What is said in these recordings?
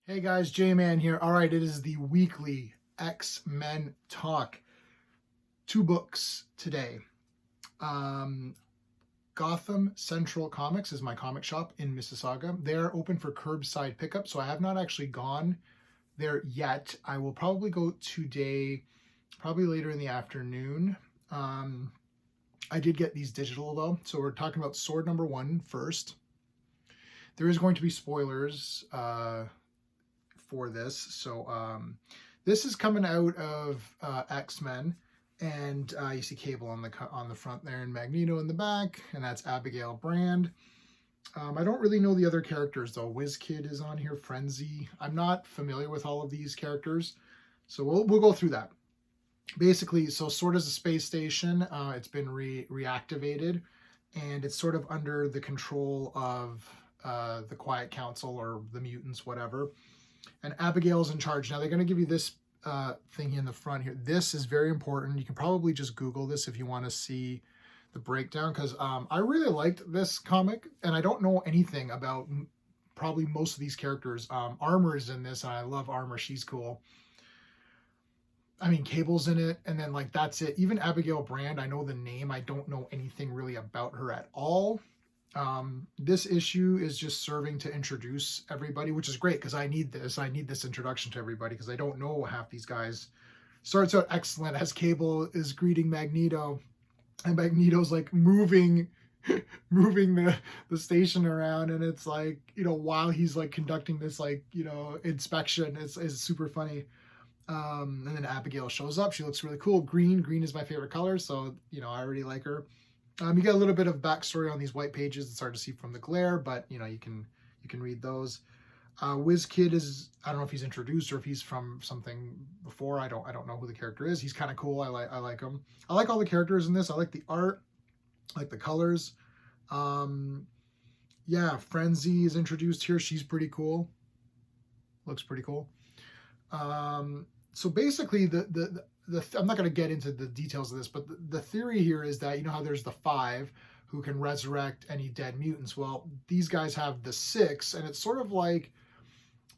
Hey guys, J-Man here. All right, it is the weekly X-Men talk. Two books today. Um, Gotham Central Comics is my comic shop in Mississauga. They're open for curbside pickup, so I have not actually gone there yet. I will probably go today, probably later in the afternoon. I did get these digital though, so we're talking about S.W.O.R.D #1 first. There is going to be spoilers. For this. So this is coming out of X-Men, and you see Cable on the front there, and Magneto in the back, and that's Abigail Brand. I don't really know the other characters though. WizKid is on here, Frenzy. I'm not familiar with all of these characters, so we'll go through that. Basically, so S.W.O.R.D is a space station. It's been reactivated, and it's sort of under the control of the Quiet Council or the mutants, whatever. And Abigail's in charge. Now they're going to give you this thing in the front here. This is very important. You can probably just Google this if you want to see the breakdown, because I really liked this comic, and I don't know anything about probably most of these characters. Armor is in this, and I love Armor. She's cool. I mean, Cable's in it, and then like that's it. Even Abigail Brand, I know the name. I don't know anything really about her at all. This issue is just serving to introduce everybody, which is great because I need this. I need this introduction to everybody because I don't know half these guys. Starts out excellent as Cable is greeting Magneto, and Magneto's like moving the station around, and it's like, while he's like conducting this inspection. It's super funny. And then Abigail shows up. She looks really cool. Green is my favorite color, so I already like her. You get a little bit of backstory on these white pages. It's hard to see from the glare, but you can read those. WizKid is, I don't know if he's introduced or if he's from something before. I don't know who the character is. He's kind of cool. I like him. I like all the characters in this. I like the art, I like the colors. Yeah, Frenzy is introduced here. She's pretty cool. Looks pretty cool. So basically I'm not going to get into the details of this, but the theory here is that, how there's the 5 who can resurrect any dead mutants. Well, these guys have the 6, and it's sort of like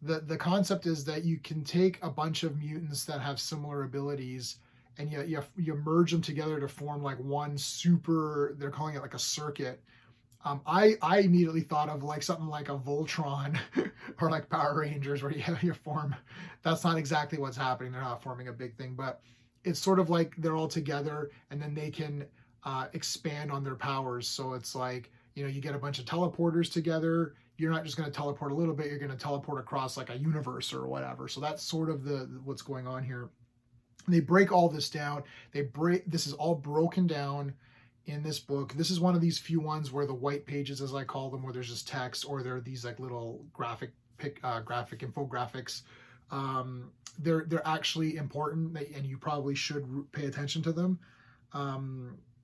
the concept is that you can take a bunch of mutants that have similar abilities, and you merge them together to form like one super, they're calling it like a circuit. I immediately thought of like something like a Voltron or like Power Rangers, where you form. That's not exactly what's happening. They're not forming a big thing, but it's sort of like they're all together, and then they can expand on their powers. So it's like, you get a bunch of teleporters together. You're not just going to teleport a little bit. You're going to teleport across like a universe or whatever. So that's sort of what's going on here. They break all this down. This is all broken down in this book. This is one of these few ones where the white pages, as I call them, where there's just text, or there are these like little graphic infographics. They're actually important, and you probably should pay attention to them.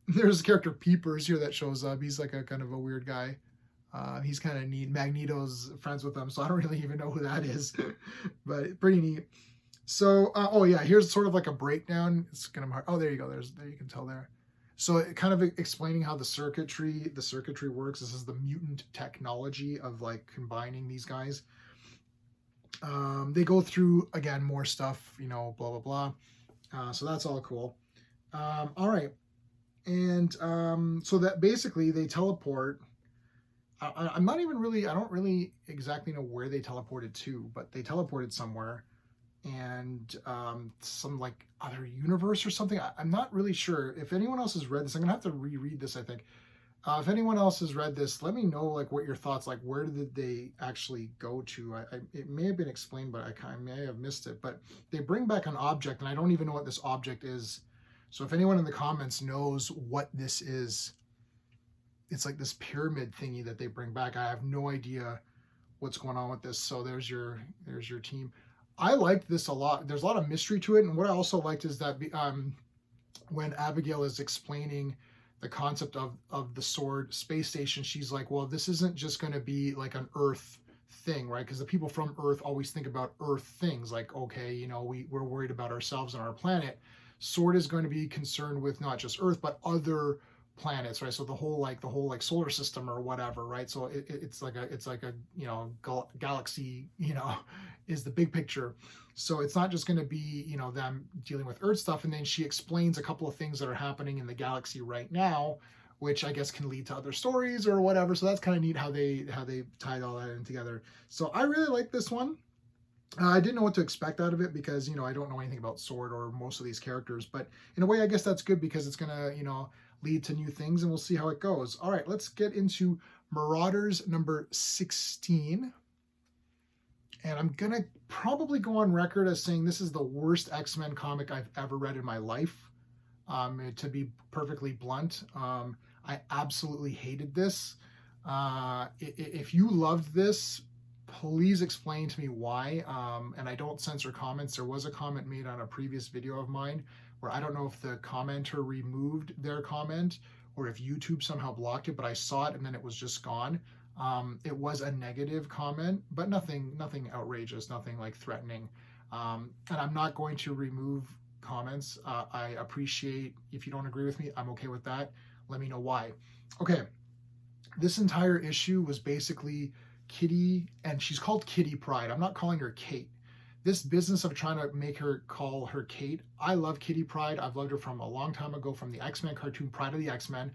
There's a character Peepers here that shows up. He's like a kind of a weird guy. He's kind of neat. Magneto's friends with him, so I don't really even know who that is, but pretty neat. So, oh yeah, here's sort of like a breakdown. It's kind of hard. Oh, there you go. There you can tell there. So kind of explaining how the circuitry works. This is the mutant technology of like combining these guys. They go through, again, more stuff, blah, blah, blah. So that's all cool. All right. And so that basically they teleport. I'm not even really, I don't really exactly know where they teleported to, but they teleported somewhere. And some like other universe or something. I'm not really sure. If anyone else has read this, I'm gonna have to reread this, I think. If anyone else has read this, let me know like what your thoughts, like where did they actually go to. It may have been explained, but I may have missed it. But they bring back an object, and I don't even know what this object is. So if anyone in the comments knows what this is, it's like this pyramid thingy that they bring back. I have no idea what's going on with this. So there's your team. I liked this a lot. There's a lot of mystery to it. And what I also liked is that when Abigail is explaining the concept of the S.W.O.R.D space station, she's like, well, this isn't just going to be like an Earth thing, right? Because the people from Earth always think about Earth things. Like, okay, we're worried about ourselves and our planet. S.W.O.R.D is going to be concerned with not just Earth, but other planets, right? So the whole like solar system or whatever, right? So it's like a you know galaxy, you know, is the big picture. So it's not just going to be, you know, them dealing with Earth stuff. And then she explains a couple of things that are happening in the galaxy right now, which I guess can lead to other stories or whatever. So that's kind of neat how they tied all that in together. So I really like this one. I didn't know what to expect out of it because, you know, I don't know anything about S.W.O.R.D or most of these characters, but in a way, I guess that's good because it's going to, you know, lead to new things and we'll see how it goes. All right, let's get into Marauders number 16. And I'm going to probably go on record as saying this is the worst X-Men comic I've ever read in my life. To be perfectly blunt, I absolutely hated this. If you loved this, please explain to me why. And I don't censor comments. There was a comment made on a previous video of mine where I don't know if the commenter removed their comment or if YouTube somehow blocked it, but I saw it and then it was just gone. It was a negative comment, but nothing outrageous, nothing like threatening. And I'm not going to remove comments. I appreciate if you don't agree with me, I'm okay with that. Let me know why. Okay, this entire issue was basically Kitty, and she's called Kitty Pryde. I'm not calling her Kate. This business of trying to make her call her Kate, I love Kitty Pryde. I've loved her from a long time ago from the X-Men cartoon Pride of the X-Men.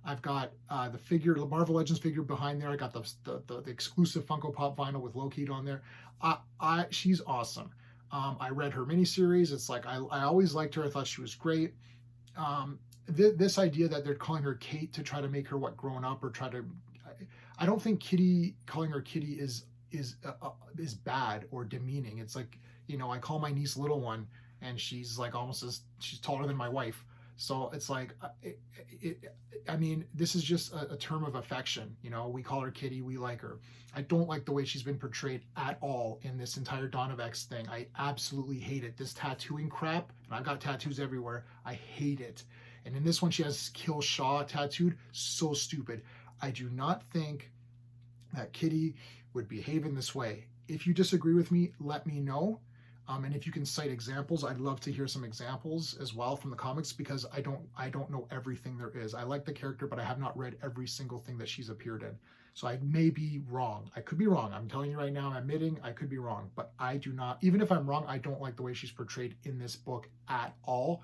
I've got the figure, the Marvel Legends figure behind there. I got the exclusive Funko Pop vinyl with Loki on there. She's awesome. I read her miniseries. It's like I always liked her. I thought she was great. This idea that they're calling her Kate to try to make her what grown up or try to, I don't think Kitty calling her Kitty is bad or demeaning. It's like, you know, I call my niece little one, and she's like she's taller than my wife. So it's like, I mean, this is just a term of affection. You know, we call her Kitty, we like her. I don't like the way she's been portrayed at all in this entire Dawn of X thing. I absolutely hate it. This tattooing crap, and I've got tattoos everywhere. I hate it. And in this one, she has Kill Shaw tattooed. So stupid. I do not think that Kitty would behave in this way. If you disagree with me, let me know. And if you can cite examples, I'd love to hear some examples as well from the comics because I don't know everything there is. I like the character, but I have not read every single thing that she's appeared in. So I may be wrong. I could be wrong. I'm telling you right now, I'm admitting I could be wrong, but I do not, even if I'm wrong, I don't like the way she's portrayed in this book at all.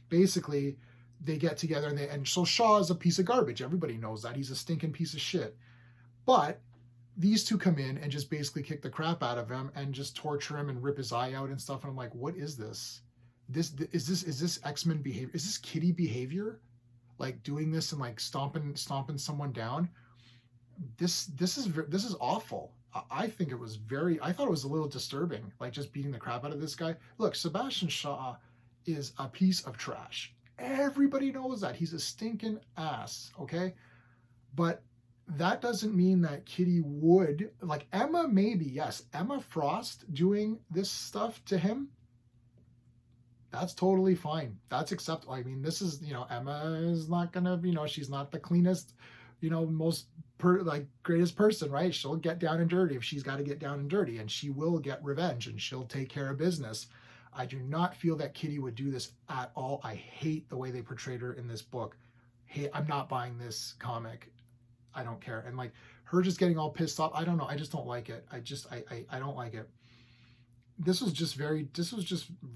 Basically, they get together and so Shaw is a piece of garbage. Everybody knows that. He's a stinking piece of shit. But these two come in and just basically kick the crap out of him and just torture him and rip his eye out and stuff. And I'm like, what is this? Is this X-Men behavior? Is this Kitty behavior? Like doing this and like stomping someone down? This is awful. I think it was I thought it was a little disturbing, like just beating the crap out of this guy. Look, Sebastian Shaw is a piece of trash. Everybody knows that. He's a stinking ass, okay? But that doesn't mean that Kitty would, like Emma, maybe, yes. Emma Frost doing this stuff to him, that's totally fine. That's acceptable. I mean, this is, you know, Emma is not gonna, you know, she's not the cleanest, you know, most greatest person, right? She'll get down and dirty if she's got to get down and dirty, and she will get revenge and she'll take care of business. I do not feel that Kitty would do this at all. I hate the way they portrayed her in this book. Hey, I'm not buying this comic. I don't care. And like her just getting all pissed off, I don't know. I just don't like it. I don't like it. This was just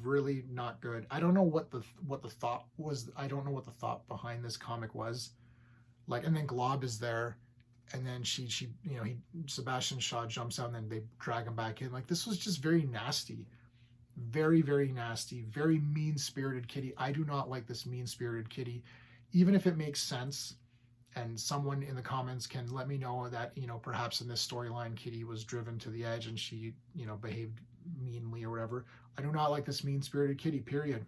really not good. I don't know what the thought was. I don't know what the thought behind this comic was. Like, and then Glob is there, and then she you know, Sebastian Shaw jumps out and then they drag him back in. Like, this was just very nasty. Very, very nasty, very mean-spirited Kitty. I do not like this mean-spirited Kitty, even if it makes sense. And someone in the comments can let me know that, you know, perhaps in this storyline, Kitty was driven to the edge and she, you know, behaved meanly or whatever. I do not like this mean-spirited Kitty, period.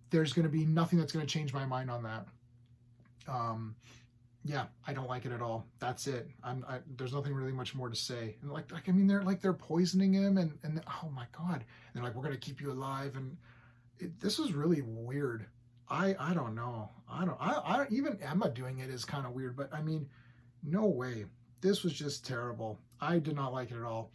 There's going to be nothing that's going to change my mind on that. Yeah, I don't like it at all. That's it. There's nothing really much more to say. And I mean, they're poisoning him and oh my God. And they're like, we're going to keep you alive. And this was really weird. I don't know. I don't even Emma doing it is kind of weird, but I mean, no way. This was just terrible. I did not like it at all.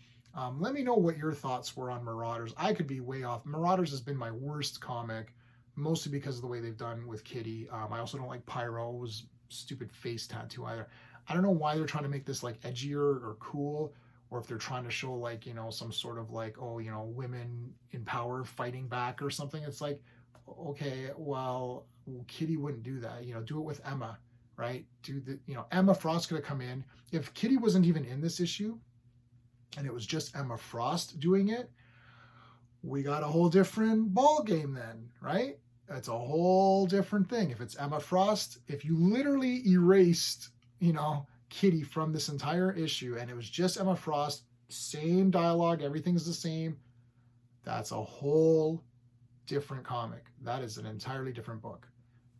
Let me know what your thoughts were on Marauders. I could be way off. Marauders has been my worst comic mostly because of the way they've done with Kitty. I also don't like Pyro's stupid face tattoo either. I don't know why they're trying to make this like edgier or cool, or if they're trying to show like, you know, some sort of like, oh, you know, women in power fighting back or something. It's like, okay, well, Kitty wouldn't do that. You know, do it with Emma, right? Do the, you know, Emma Frost could have come in. If Kitty wasn't even in this issue and it was just Emma Frost doing it, we got a whole different ball game then, right? It's a whole different thing. If it's Emma Frost, if you literally erased, you know, Kitty from this entire issue and it was just Emma Frost, same dialogue, everything's the same, that's a whole different comic. That is an entirely different book.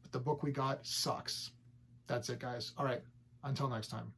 But the book we got sucks. That's it, guys. All right. Until next time.